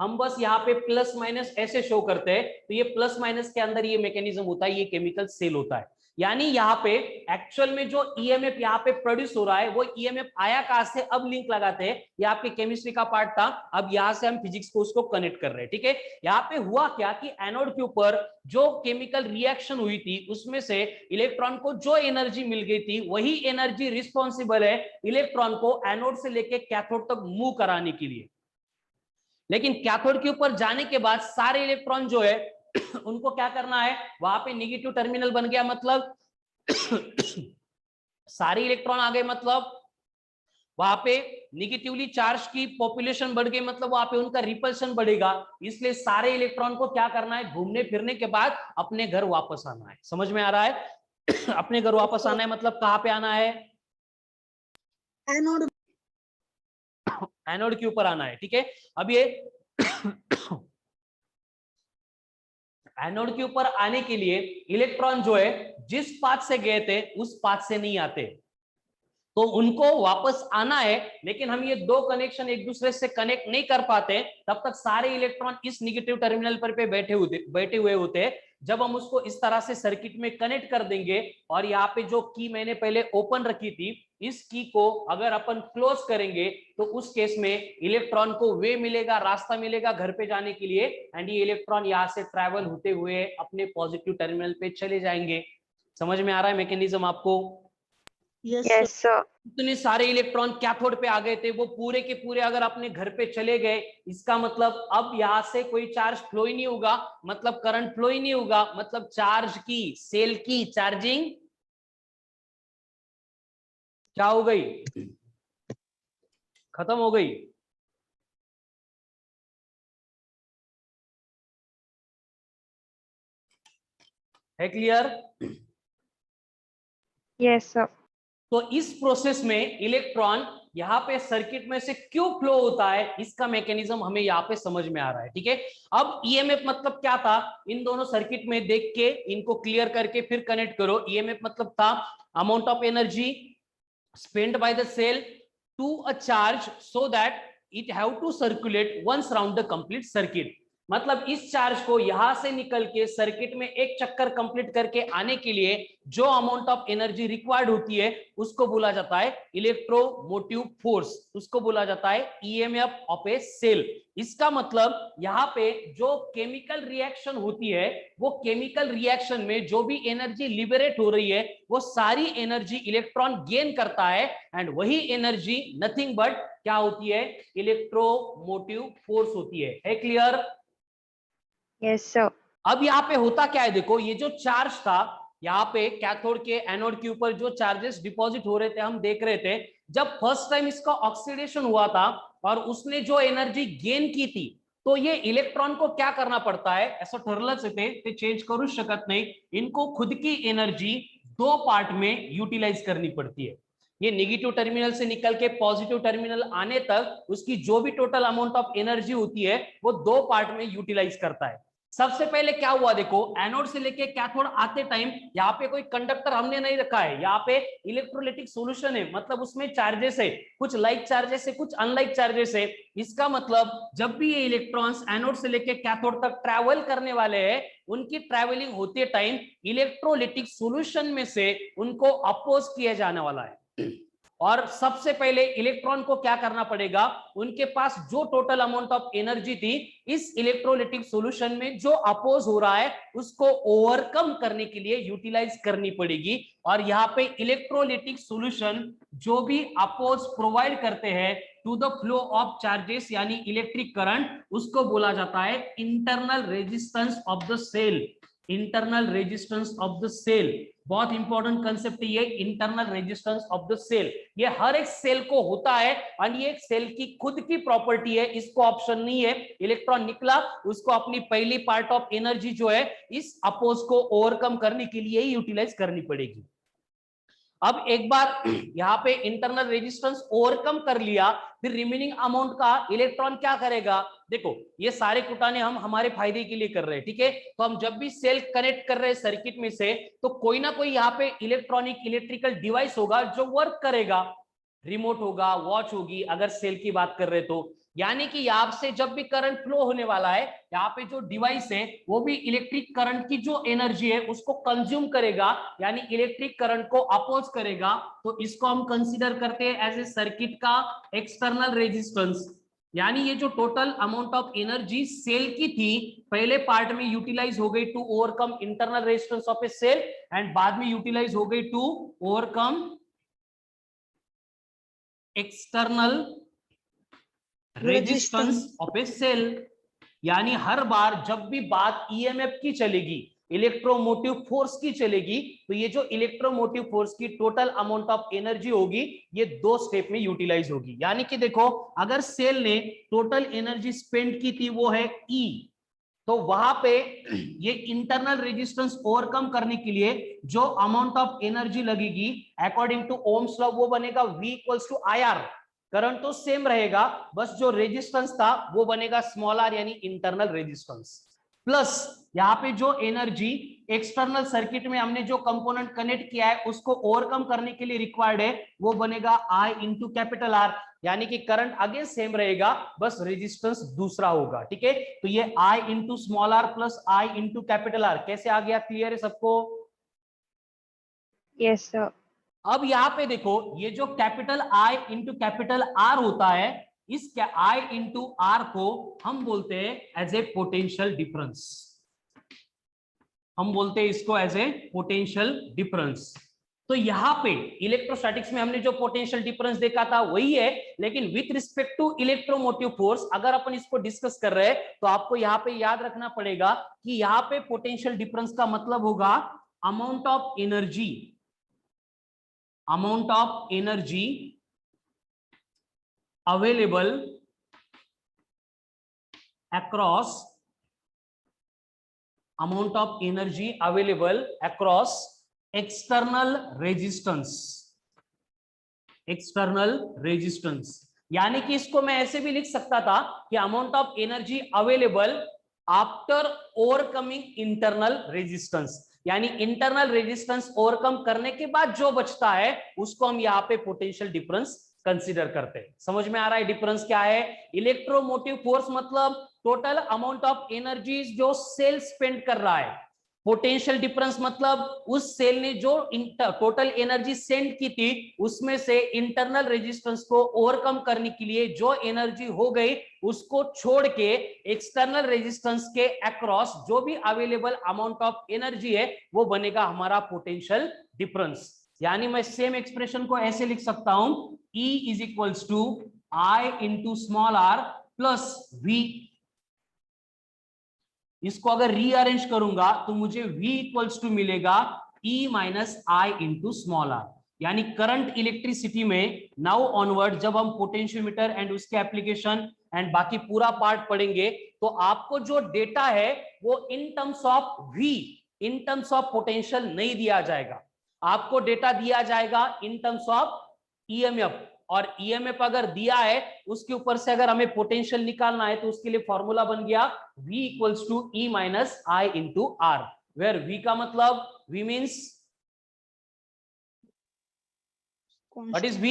हम बस यहाँ पे प्लस माइनस ऐसे शो करते हैं, तो ये प्लस माइनस के अंदर ये मैकेनिज्म होता है, ये केमिकल सेल होता है। यानी यहाँ पे एक्चुअल में जो ईएमएफ यहाँ पे प्रोड्यूस हो रहा है वो ईएमएफ आया कहां से, अब लिंक लगाते हैं, ये आपके केमिस्ट्री का पार्ट था, अब यहाँ से हम फिजिक्स को उसको कनेक्ट कर रहे हैं, ठीक है? यहाँ पे हुआ क्या कि एनोड के ऊपर जो केमिकल रिएक्शन हुई थी उसमें से इलेक्ट्रॉन को जो एनर्जी मिल गई थी वही एनर्जी रिस्पॉन्सिबल है इलेक्ट्रॉन को एनोड से लेके कैथोड तक मूव कराने के लिए। लेकिन कैथोड के ऊपर जाने के बाद सारे इलेक्ट्रॉन जो है उनको क्या करना है, वहां पे नेगेटिव टर्मिनल बन गया, मतलब सारे इलेक्ट्रॉन आ गए, मतलब वहां पे निगेटिवली चार्ज की पॉपुलेशन बढ़ गई, मतलब वहां पे उनका रिपल्शन बढ़ेगा, इसलिए सारे इलेक्ट्रॉन को क्या करना है, घूमने फिरने के बाद अपने घर वापस आना है। समझ में आ रहा है? अपने घर वापस आना है मतलब कहां पे आना है? एनोड। एनोड के ऊपर आना है, ठीक है? अब ये एनोड के ऊपर आने के लिए इलेक्ट्रॉन जो है जिस पाथ से गए थे उस पाथ से नहीं आते, तो उनको वापस आना है, लेकिन हम ये दो कनेक्शन एक दूसरे से कनेक्ट नहीं कर पाते, तब तक सारे इलेक्ट्रॉन इस निगेटिव टर्मिनल पर पे बैठे हुए होते हैं। जब हम उसको इस तरह से सर्किट में कनेक्ट कर देंगे और यहाँ पे जो की मैंने पहले ओपन रखी थी, इस की को अगर अपन क्लोज करेंगे तो उस केस में इलेक्ट्रॉन को वे मिलेगा, रास्ता मिलेगा घर पे जाने के लिए, एंड ये इलेक्ट्रॉन यहाँ से ट्रैवल होते हुए अपने पॉजिटिव टर्मिनल पे चले जाएंगे। समझ में आ रहा है मैकेनिज्म आपको? Yes sir. इतने सारे इलेक्ट्रॉन कैथोड पे आ गए थे, वो पूरे के पूरे अगर अपने घर पे चले गए, इसका मतलब अब यहां से कोई चार्ज फ्लो ही नहीं होगा, मतलब करंट फ्लो ही नहीं होगा, मतलब चार्ज की, सेल की चार्जिंग क्या हो गई, खत्म हो गई। है क्लियर? Yes sir. तो इस प्रोसेस में इलेक्ट्रॉन यहाँ पे सर्किट में से क्यों फ्लो होता है, इसका मैकेनिज्म हमें यहाँ पे समझ में आ रहा है, ठीक है? अब ईएमएफ मतलब क्या था, इन दोनों सर्किट में देख के इनको क्लियर करके फिर कनेक्ट करो। ईएमएफ मतलब था amount of energy spent by the cell to a charge so that it have to circulate once round the complete circuit। मतलब इस चार्ज को यहां से निकल के सर्किट में एक चक्कर कंप्लीट करके आने के लिए जो अमाउंट ऑफ एनर्जी रिक्वायर्ड होती है उसको बोला जाता है इलेक्ट्रोमोटिव फोर्स, उसको बोला जाता है ईएमएफ ऑफ ए सेल। इसका मतलब यहाँ पे जो केमिकल रिएक्शन होती है वो केमिकल रिएक्शन में जो भी एनर्जी लिबरेट हो रही है वो सारी एनर्जी इलेक्ट्रॉन गेन करता है, एंड वही एनर्जी नथिंग बट क्या होती है, इलेक्ट्रोमोटिव फोर्स होती है क्लियर? Yes sir. अब यहाँ पे होता क्या है, देखो ये जो चार्ज था यहाँ पे कैथोड के एनोड के ऊपर जो चार्जेस डिपॉजिट हो रहे थे हम देख रहे थे, जब फर्स्ट टाइम इसका ऑक्सीडेशन हुआ था और उसने जो एनर्जी गेन की थी, तो ये इलेक्ट्रॉन को क्या करना पड़ता है, ऐसा ठरलंच आहे ते चेंज करू शकत नाही, इनको खुद की एनर्जी दो पार्ट में यूटिलाइज करनी पड़ती है। ये नेगेटिव टर्मिनल से निकल के पॉजिटिव टर्मिनल आने तक उसकी जो भी टोटल अमाउंट ऑफ एनर्जी होती है वो दो पार्ट में यूटिलाइज करता है। सबसे पहले क्या हुआ देखो, एनोड से लेके कैथोड आते टाइम यहाँ पे कोई कंडक्टर हमने नहीं रखा है, यहाँ पे इलेक्ट्रोलाइटिक सॉल्यूशन है, मतलब उसमें चार्जेस है, कुछ लाइक चार्जेस है कुछ अनलाइक चार्जेस है। इसका मतलब जब भी ये इलेक्ट्रॉन्स एनोड से लेके कैथोड तक ट्रैवल करने वाले हैं, उनकी ट्रैवलिंग होते टाइम इलेक्ट्रोलाइटिक सॉल्यूशन में से उनको अपोज किया जाने वाला है। और सबसे पहले इलेक्ट्रॉन को क्या करना पड़ेगा, उनके पास जो टोटल अमाउंट ऑफ एनर्जी थी इस इलेक्ट्रोलाइटिक सॉल्यूशन में जो अपोज हो रहा है उसको ओवरकम करने के लिए यूटिलाइज करनी पड़ेगी। और यहाँ पे इलेक्ट्रोलाइटिक सॉल्यूशन जो भी अपोज प्रोवाइड करते हैं to the flow of charges यानी इलेक्ट्रिक करंट, उसको बोला जाता है internal resistance of the cell. Internal resistance of the cell बहुत इंपॉर्टेंट कंसेप्ट है ये, internal resistance of the cell. ये हर एक सेल को होता है और ये एक सेल की खुद की प्रॉपर्टी है, इसको ऑप्शन नहीं है। इलेक्ट्रॉन निकला, उसको अपनी पहली पार्ट ऑफ एनर्जी जो है इस अपोज को ओवरकम करने के लिए ही यूटिलाइज करनी पड़ेगी। अब एक बार यहाँ पे इंटरनल रेजिस्टेंस ओवरकम कर लिया, फिर रिमेनिंग अमाउंट का इलेक्ट्रॉन क्या करेगा, देखो ये सारे कुटाने हम हमारे फायदे के लिए कर रहे हैं, ठीक है। तो हम जब भी सेल कनेक्ट कर रहे हैं सर्किट में से, तो कोई ना कोई यहाँ पे इलेक्ट्रॉनिक इलेक्ट्रिकल डिवाइस होगा जो वर्क करेगा, रिमोट होगा, वॉच होगी अगर सेल की बात कर रहे तो। यानी कि यहाँ से जब भी करंट फ्लो होने वाला है, यहाँ पे जो डिवाइस है वो भी इलेक्ट्रिक करंट की जो एनर्जी है उसको कंज्यूम करेगा, यानी इलेक्ट्रिक करंट को अपोज करेगा। तो इसको हम कंसीडर करते हैं एज ए सर्किट का एक्सटर्नल रेजिस्टेंस। यानी ये जो total amount of energy cell की थी पहले पार्ट में यूटिलाइज हो गई to overcome internal resistance of a cell, and बाद में यूटिलाइज हो गई to overcome external resistance of a cell. यानी हर बार जब भी बात ईएमएफ की चलेगी, इलेक्ट्रोमोटिव फोर्स की चलेगी, तो ये जो इलेक्ट्रोमोटिव फोर्स की टोटल अमाउंट ऑफ एनर्जी होगी ये दो स्टेप में यूटिलाइज होगी। यानी कि देखो अगर सेल ने टोटल एनर्जी स्पेंड की थी वो है E, तो वहां पे ये इंटरनल रेजिस्टेंस ओवरकम करने के लिए जो अमाउंट ऑफ एनर्जी लगेगी अकॉर्डिंग टू ओम्स लॉ वो बनेगा V equals to IR। Current तो सेम रहेगा, बस जो रेजिस्टेंस था वो बनेगा स्मॉल r यानी इंटरनल रेजिस्टेंस, प्लस यहाँ पे जो एनर्जी एक्सटर्नल सर्किट में हमने जो कंपोनेंट कनेक्ट किया है उसको ओवरकम करने के लिए रिक्वायर्ड है वो बनेगा I इंटू कैपिटल R। यानी कि करंट अगेन सेम रहेगा, बस रेजिस्टेंस दूसरा होगा, ठीक है। तो ये I into small r plus I into capital R कैसे आ गया, क्लियर है सबको? Yes, sir. अब यहाँ पे देखो ये जो capital I into capital R होता है, इस I इंटू R को हम बोलते हैं एज ए पोटेंशियल डिफरेंस। हम बोलते हैं इसको एज ए पोटेंशियल डिफरेंस। तो यहाँ पे इलेक्ट्रोस्टैटिक्स में हमने जो पोटेंशियल डिफरेंस देखा था वही है, लेकिन with respect to electromotive force अगर अपन इसको डिस्कस कर रहे हैं तो आपको यहाँ पे याद रखना पड़ेगा कि यहाँ पे पोटेंशियल डिफरेंस का मतलब होगा amount of energy, amount of energy available across amount of energy available across external resistance, external resistance। यानी कि इसको मैं ऐसे भी लिख सकता था कि amount of energy available after overcoming internal resistance, यानी इंटरनल रेजिस्टेंस ओवरकम करने के बाद जो बचता है उसको हम यहाँ पे पोटेंशियल डिफरेंस कंसीडर करते हैं। समझ में आ रहा है डिफरेंस क्या है? इलेक्ट्रोमोटिव फोर्स मतलब टोटल अमाउंट ऑफ एनर्जी जो सेल स्पेंड कर रहा है, पोटेंशियल डिफरेंस मतलब उस सेल ने जो टोटल एनर्जी सेंड की थी उसमें से इंटरनल रेजिस्टेंस को ओवरकम करने के लिए जो एनर्जी हो गई उसको छोड़ के एक्सटर्नल रेजिस्टेंस के अक्रॉस जो भी अवेलेबल अमाउंट ऑफ एनर्जी है वो बनेगा हमारा पोटेंशियल डिफरेंस। यानी मैं सेम एक्सप्रेशन को ऐसे लिख सकता हूं, E is equals to I into small r plus V। इसको अगर रीअरेंज करूंगा तो मुझे V इक्वल्स टू मिलेगा E minus I into small r। यानी करंट इलेक्ट्रिसिटी में नाउ ऑनवर्ड जब हम पोटेंशियोमीटर एंड उसके एप्लीकेशन एंड बाकी पूरा पार्ट पढ़ेंगे तो आपको जो डेटा है वो in terms of V, in terms of potential नहीं दिया जाएगा, आपको डेटा दिया जाएगा इन टर्म्स ऑफ ईएमएफ, और ईएमएफ अगर दिया है उसके ऊपर से अगर हमें पोटेंशियल निकालना है तो उसके लिए फॉर्मूला बन गया V equals to E minus I into R, where V का मतलब V means what is V?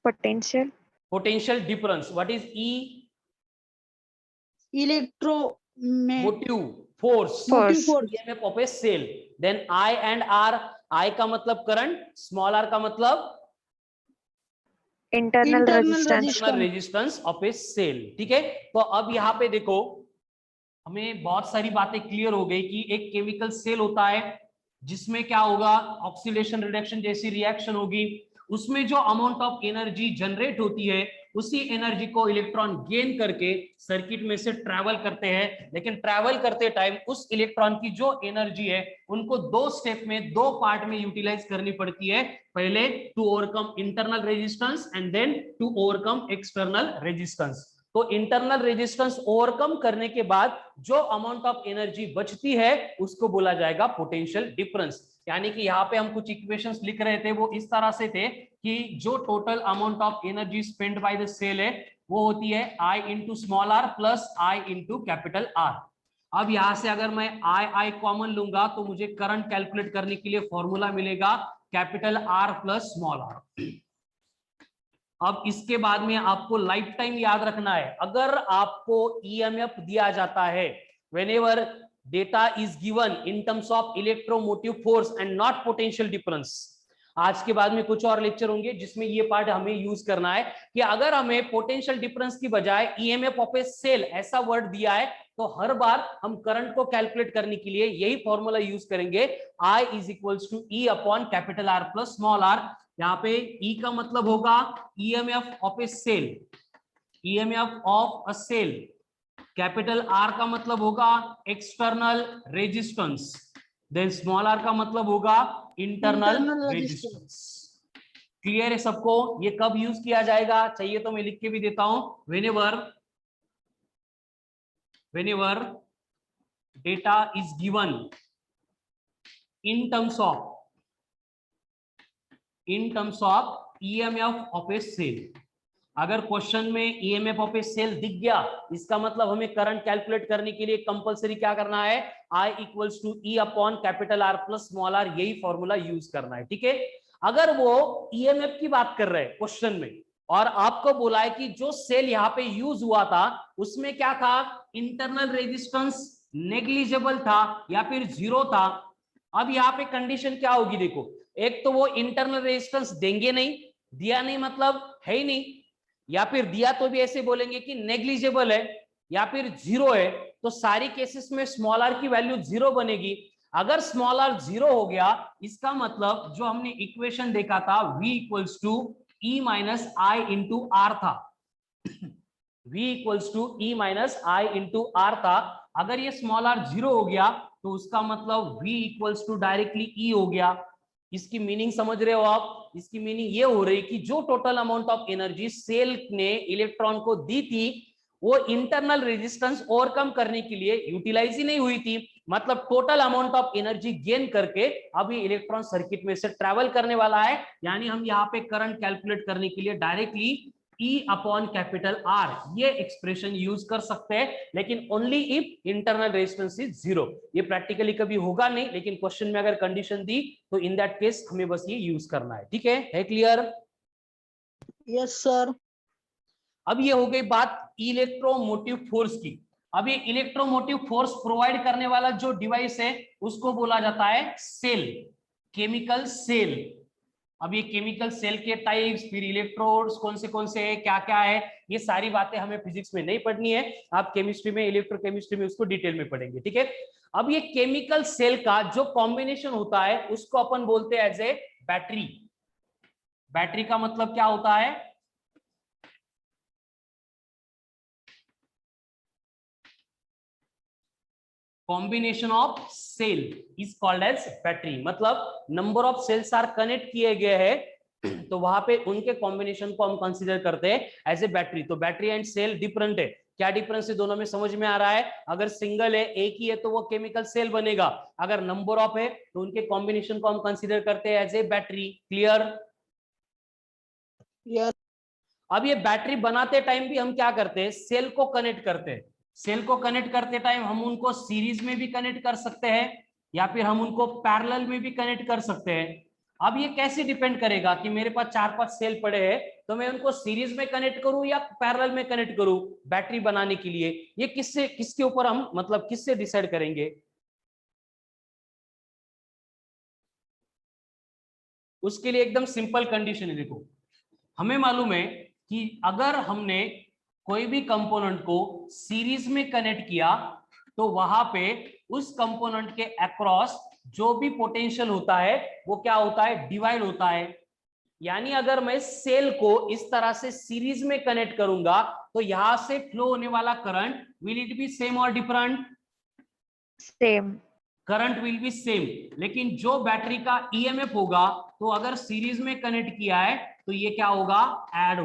Potential. Potential difference. What is E? Electromotive Force. Force. EMF of a cell. Then I and R. I का मतलब current, small r का मतलब Internal resistance. Internal resistance of a cell. ठीक है, तो अब यहाँ पे देखो हमें बहुत सारी बातें क्लियर हो गई कि एक केमिकल सेल होता है जिसमें क्या होगा, ऑक्सीडेशन रिडक्शन जैसी रिएक्शन होगी, उसमें जो अमाउंट ऑफ एनर्जी जनरेट होती है उसी एनर्जी को इलेक्ट्रॉन गेन करके सर्किट में से ट्रैवल करते हैं, लेकिन ट्रैवल करते टाइम उस इलेक्ट्रॉन की जो एनर्जी है उनको दो स्टेप में, दो पार्ट में यूटिलाइज करनी पड़ती है। पहले to overcome internal resistance and then to overcome external resistance. तो इंटरनल रेजिस्टेंस ओवरकम करने के बाद जो अमाउंट ऑफ एनर्जी बचती है उसको बोला जाएगा पोटेंशियल डिफरेंस। यानी कि यहाँ पे हम कुछ इक्वेशंस लिख रहे थे, वो इस तरह से थे कि जो total amount of energy spend by the cell है वो होती है I into small r plus I into capital R। अब यहां से अगर मैं I कॉमन लूंगा तो मुझे करंट कैलकुलेट करने के लिए फॉर्मूला मिलेगा capital R plus small r। अब इसके बाद में आपको लाइफ टाइम याद रखना है, अगर आपको ईएमएफ दिया जाता है whenever data is given in terms of electromotive force and not potential difference। आज के बाद में कुछ और लेक्चर होंगे जिसमें ये पार्ट हमें यूज करना है कि अगर हमें पोटेंशियल डिफरेंस की बजाय ईएमएफ ऑफ ए सेल ऐसा वर्ड दिया है तो हर बार हम करंट को कैलकुलेट करने के लिए यही फॉर्मूला यूज करेंगे, I is equals to E upon capital R plus small r। यहाँ पे E का मतलब होगा EMF of a cell, EMF of a cell, capital R का मतलब होगा external resistance, then small r का मतलब होगा इंटरनल रेजिस्टेंस। क्लियर है सबको? ये कब यूज किया जाएगा चाहिए तो मैं लिख के भी देता हूं, whenever data is given in terms of EMF of a cell। अगर क्वेश्चन में EMF ऑफ ए सेल दिख गया इसका मतलब हमें करंट कैलकुलेट करने के लिए कंपलसरी क्या करना है, I equals to E upon capital R plus small r, यही फॉर्मूला यूज करना है। ठीक है, अगर वो EMF की बात कर रहे हैं क्वेश्चन में और आपको बोला है कि जो सेल यहाँ पे यूज हुआ था उसमें क्या था, इंटरनल रेजिस्टेंस नेग्लिजिबल था या फिर जीरो था। अब यहाँ पे कंडीशन क्या होगी देखो, एक तो वो इंटरनल रेजिस्टेंस देंगे नहीं, दिया नहीं मतलब है ही नहीं, या फिर दिया तो भी ऐसे बोलेंगे कि नेग्लिजिबल है या फिर जीरो है, तो सारी केसेस में स्मॉल r की वैल्यू जीरो बनेगी। अगर स्मॉल r जीरो हो गया इसका मतलब जो हमने इक्वेशन देखा था V equals to E minus I into R था, V equals to E minus I into R था। अगर ये स्मॉल r जीरो हो गया तो उसका मतलब V equals to directly E हो गया। इसकी मीनिंग समझ रहे हो आप? इसकी मीनिंग ये हो रही कि जो total amount of energy cell ने इलेक्ट्रॉन को दी थी वो इंटरनल रेजिस्टेंस ओवरकम करने के लिए यूटिलाइज ही नहीं हुई थी, मतलब total amount of energy gain करके अभी इलेक्ट्रॉन सर्किट में से ट्रैवल करने वाला है। यानी हम यहाँ पे करंट कैलकुलेट करने के लिए directly E upon capital R ये एक्सप्रेशन यूज कर सकते हैं, लेकिन only if internal resistance is zero. ये प्रैक्टिकली कभी होगा नहीं, लेकिन क्वेश्चन में अगर कंडीशन दी तो इन दैट केस हमें बस ये यूज करना है। ठीक है क्लियर? Yes sir. अब ये हो गई बात इलेक्ट्रोमोटिव फोर्स की। अब ये इलेक्ट्रोमोटिव फोर्स प्रोवाइड करने वाला जो डिवाइस है उसको बोला जाता है सेल, केमिकल सेल। अब ये केमिकल सेल के टाइप्स, फिर इलेक्ट्रोड्स कौन से है, क्या क्या है, ये सारी बातें हमें फिजिक्स में नहीं पढ़नी है, आप केमिस्ट्री में, इलेक्ट्रोकेमिस्ट्री में उसको डिटेल में पढ़ेंगे। ठीक है, अब ये केमिकल सेल का जो कॉम्बिनेशन होता है उसको अपन बोलते हैं एज ए बैटरी। बैटरी का मतलब क्या होता है, combination of cell is called as battery. मतलब number of cells are connect किए गए हैं तो वहां पे उनके कॉम्बिनेशन को हम कंसीडर करते हैं एज ए बैटरी। तो बैटरी एंड सेल डिफरेंट है। क्या डिफरेंस है दोनों में, समझ में आ रहा है? अगर सिंगल है, एक ही है, तो वो केमिकल सेल बनेगा, अगर नंबर ऑफ है तो उनके कॉम्बिनेशन को हम कंसीडर करते हैं as a battery. Clear? Yes. अब ये बैटरी बनाते टाइम भी हम क्या करते हैं, सेल को कनेक्ट करते हैं। सेल को कनेक्ट करते टाइम हम उनको सीरीज में भी कनेक्ट कर सकते हैं या फिर हम उनको पैरेलल में भी कनेक्ट कर सकते हैं। अब ये कैसे डिपेंड करेगा कि मेरे पास 4-5 सेल पड़े हैं, तो मैं उनको सीरीज में कनेक्ट करूं या पैरेलल में कनेक्ट करूं बैटरी बनाने के लिए, ये किसके ऊपर हम मतलब किससे डिसाइड करेंगे? उसके लिए एकदम सिंपल कंडीशन है। देखो, हमें मालूम है कि अगर हमने कोई भी कंपोनेंट को सीरीज में कनेक्ट किया तो वहां पे उस कंपोनेंट के अक्रॉस जो भी पोटेंशियल होता है वो क्या होता है, डिवाइड होता है। यानी अगर मैं सेल को इस तरह से सीरीज में कनेक्ट करूंगा तो यहां से फ्लो होने वाला current will it be same और different? Same. Current will be same, लेकिन जो बैटरी का ईएमएफ होगा तो अगर सीरीज में कनेक्ट किया है तो ये क्या होगा, ऐड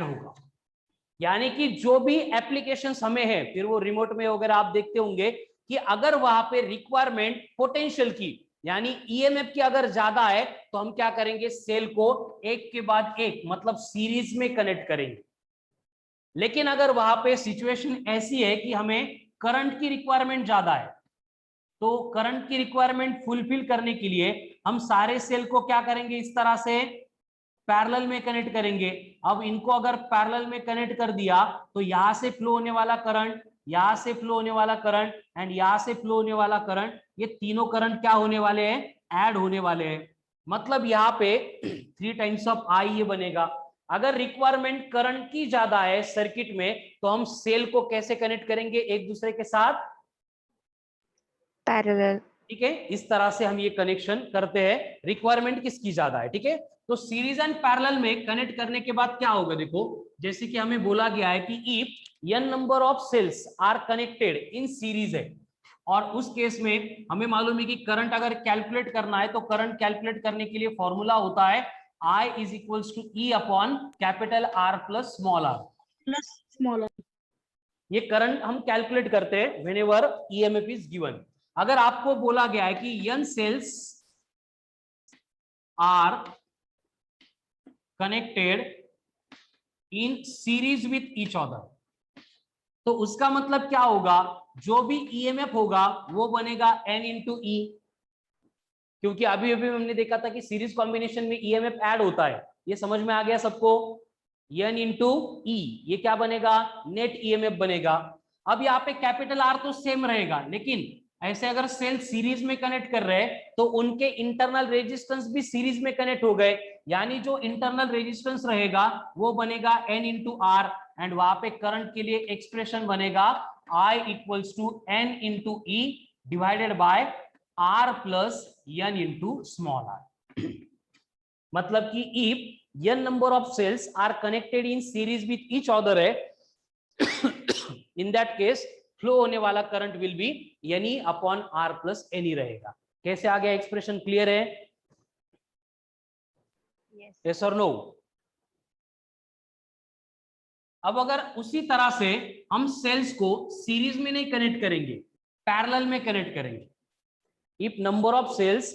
होगा। यानी कि जो भी एप्लीकेशंस हमें है, फिर वो रिमोट में वगैरह आप देखते होंगे कि अगर वहां पे रिक्वायरमेंट पोटेंशियल की यानी ईएमएफ की अगर ज्यादा है तो हम क्या करेंगे, सेल को एक के बाद एक मतलब सीरीज में कनेक्ट करेंगे। लेकिन अगर वहां पे सिचुएशन ऐसी है कि हमें करंट की रिक्वायरमेंट ज्यादा है, तो करंट की रिक्वायरमेंट फुलफिल करने के लिए हम सारे सेल को क्या करेंगे, इस तरह से पैरेलल में कनेक्ट करेंगे। अब इनको अगर पैरेलल में कनेक्ट कर दिया तो यहां से फ्लो होने वाला करंट, यहां से फ्लो होने वाला करंट एंड यहां से फ्लो होने वाला करंट, ये तीनों करंट क्या होने वाले हैं, ऐड होने वाले हैं। मतलब यहाँ पे 3 टाइम्स ऑफ आई ये बनेगा। अगर रिक्वायरमेंट करंट की ज्यादा है सर्किट में तो हम सेल को कैसे कनेक्ट करेंगे एक दूसरे के साथ, पैरेलल। ठीक है, इस तरह से हम ये कनेक्शन करते हैं, रिक्वायरमेंट किसकी ज्यादा है। ठीक है, तो सीरीज एंड पैरेलल में कनेक्ट करने के बाद क्या होगा, देखो जैसे कि हमें बोला गया है कि if n number of cells are connected in series है, और उस केस में हमें मालूम है कि करंट अगर कैलकुलेट करना है तो करंट कैलकुलेट करने के लिए फॉर्मूला होता है I is equals to E upon capital R plus small r। Plus small. ये करंट हम कैलकुलेट करते हैं व्हेनेवर ईएमएफ इज गिवन। अगर आपको बोला गया है कि n cells are connected in series with each other, तो उसका मतलब क्या होगा, जो भी ईएमएफ होगा वो बनेगा n इंटू ई, क्योंकि अभी अभी हमने देखा था कि सीरीज कॉम्बिनेशन में ईएमएफ ऐड होता है। ये समझ में आ गया सबको, n इंटू ई, ये क्या बनेगा, नेट ईएमएफ बनेगा। अब यहाँ पे कैपिटल आर तो सेम रहेगा, लेकिन ऐसे अगर सेल सीरीज में कनेक्ट कर रहे हैं तो उनके इंटरनल रेजिस्टेंस भी सीरीज में कनेक्ट हो गए, यानी जो इंटरनल रेजिस्टेंस रहेगा वो बनेगा n इंटू आर, एंड वहां पे करंट के लिए एक्सप्रेशन बनेगा I equals to n into E divided by R plus n into small r। मतलब कि if n number of cells are connected in series with each other है, in that case flow होने वाला current will be यानी upon R plus एनी रहेगा। कैसे आ गया एक्सप्रेशन, क्लियर है? यस और नो? अब अगर उसी तरह से हम सेल्स को सीरीज में नहीं कनेक्ट करेंगे, पैरेलल में कनेक्ट करेंगे, if number of cells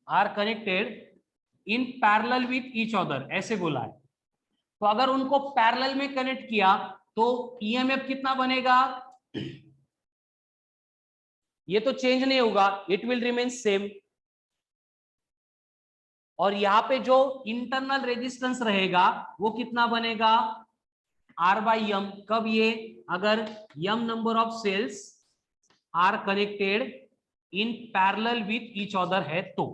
are connected in parallel with each other, ऐसे बोला है, तो अगर उनको पैरेलल में कनेक्ट किया तो ईएमएफ कितना बनेगा, ये तो चेंज नहीं होगा, इट विल रिमेन सेम। और यहां पे जो इंटरनल रेजिस्टेंस रहेगा वो कितना बनेगा, R बाई एम। कब ये, अगर m number of cells are connected in parallel with each other है तो।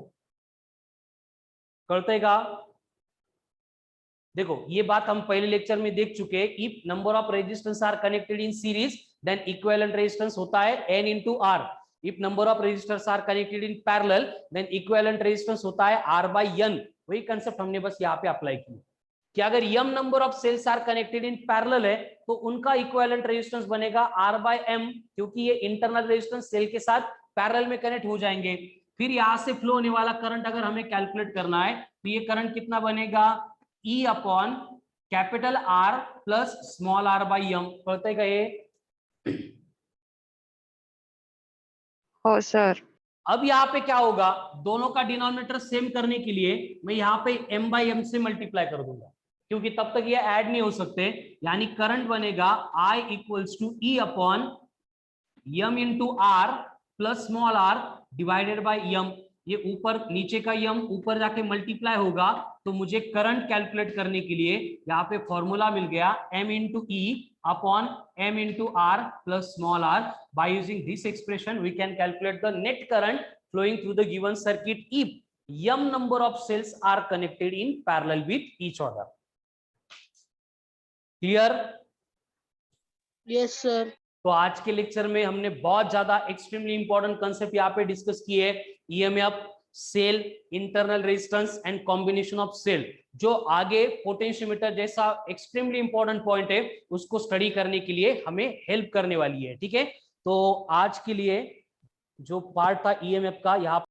करतेगा, देखो ये बात हम पहले लेक्चर में देख चुके हैं, if number of resistance are connected in series then equivalent resistance होता है n into R. If number of resistors are connected in parallel then equivalent resistance होता है R बाई n। वही कंसेप्ट हमने बस यहाँ पे अप्लाई किया कि अगर m number of cells are connected in parallel है तो उनका इक्विवेलेंट रेजिस्टेंस बनेगा R बाई m, क्योंकि ये इंटरनल रेजिस्टेंस सेल के साथ पैरेलल में कनेक्ट हो जाएंगे। फिर यहां से फ्लो होने वाला करंट अगर हमें कैलकुलेट करना है तो ये करंट कितना बनेगा, E upon capital R plus small r by m, पढ़ते गए। हो सर। अब यहाँ पे क्या होगा, दोनों का डिनोमिनेटर सेम करने के लिए मैं यहाँ पे m बाई एम से मल्टीप्लाई कर दूंगा, क्योंकि तब तक ये ऐड नहीं हो सकते। यानी करंट बनेगा I equals to E upon m into R plus small r divided by m। ये ऊपर नीचे का m ऊपर जाके मल्टीप्लाई होगा, तो मुझे करंट कैलकुलेट करने के लिए यहाँ पे फॉर्मूला मिल गया m into E upon m into r plus small r. By using this expression we can calculate the net current flowing through the given circuit if m number of cells are connected in parallel with each other. Clear? Yes sir. तो आज के lecture में हमने बहुत ज्यादा extremely important concept यहाँ पे discuss किए। EMF, cell, internal resistance and combination of cell. जो आगे पोटेंशियोमीटर जैसा एक्सट्रीमली इंपॉर्टेंट पॉइंट है उसको स्टडी करने के लिए हमें हेल्प करने वाली है। ठीक है, तो आज के लिए जो पार्ट था ईएमएफ का यहाँ